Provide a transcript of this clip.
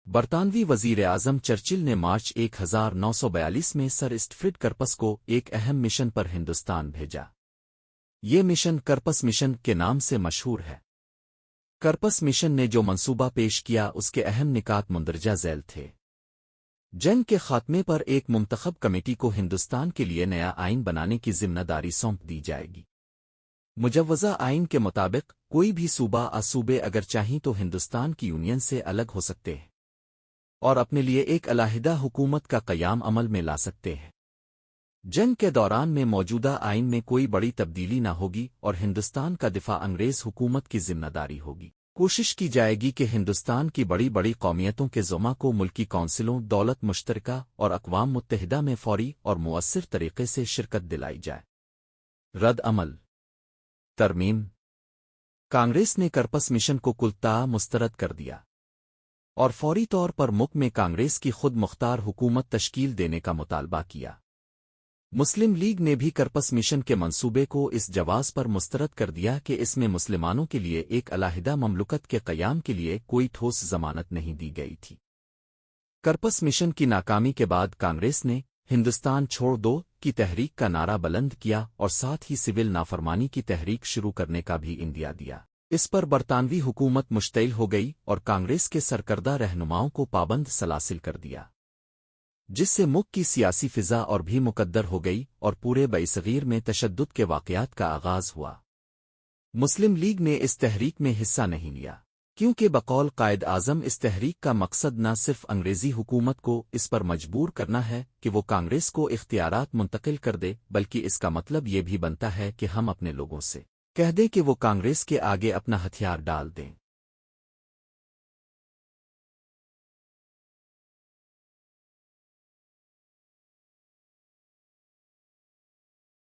برطانوی وزیر اعظم چرچل نے مارچ 1942 میں سر اسٹفرڈ کرپس کو ایک اہم مشن پر ہندوستان بھیجا۔ یہ مشن کرپس مشن کے نام سے مشہور ہے۔ کرپس مشن نے جو منصوبہ پیش کیا اس کے اہم نکات مندرجہ ذیل تھے۔ جنگ کے خاتمے پر ایک منتخب کمیٹی کو ہندوستان کے لیے نیا آئین بنانے کی ذمہ داری سونپ دی جائے گی۔ مجوزہ آئین کے مطابق کوئی بھی صوبے اگر چاہیں تو ہندوستان کی یونین سے الگ ہو سکتے ہیں اور اپنے لیے ایک علیحدہ حکومت کا قیام عمل میں لا سکتے ہیں۔ جنگ کے دوران میں موجودہ آئین میں کوئی بڑی تبدیلی نہ ہوگی اور ہندوستان کا دفاع انگریز حکومت کی ذمہ داری ہوگی۔ کوشش کی جائے گی کہ ہندوستان کی بڑی بڑی قومیتوں کے زعما کو ملکی کونسلوں، دولت مشترکہ اور اقوام متحدہ میں فوری اور مؤثر طریقے سے شرکت دلائی جائے۔ رد عمل ترمیم کانگریس نے کرپس مشن کو کلتا مسترد کر دیا اور فوری طور پر ملک میں کانگریس کی خود مختار حکومت تشکیل دینے کا مطالبہ کیا۔ مسلم لیگ نے بھی کرپس مشن کے منصوبے کو اس جواز پر مسترد کر دیا کہ اس میں مسلمانوں کے لیے ایک علیحدہ مملکت کے قیام کے لیے کوئی ٹھوس ضمانت نہیں دی گئی تھی۔ کرپس مشن کی ناکامی کے بعد کانگریس نے ہندوستان چھوڑ دو کی تحریک کا نعرہ بلند کیا اور ساتھ ہی سول نافرمانی کی تحریک شروع کرنے کا بھی اندیا دیا۔ اس پر برطانوی حکومت مشتعل ہو گئی اور کانگریس کے سرکردہ رہنماؤں کو پابند سلاسل کر دیا، جس سے ملک کی سیاسی فضا اور بھی مقدر ہو گئی اور پورے برصغیر میں تشدد کے واقعات کا آغاز ہوا۔ مسلم لیگ نے اس تحریک میں حصہ نہیں لیا، کیونکہ بقول قائد اعظم اس تحریک کا مقصد نہ صرف انگریزی حکومت کو اس پر مجبور کرنا ہے کہ وہ کانگریس کو اختیارات منتقل کر دے، بلکہ اس کا مطلب یہ بھی بنتا ہے کہ ہم اپنے لوگوں سے کہہ دیں کہ وہ کانگریس کے آگے اپنا ہتھیار ڈال دیں۔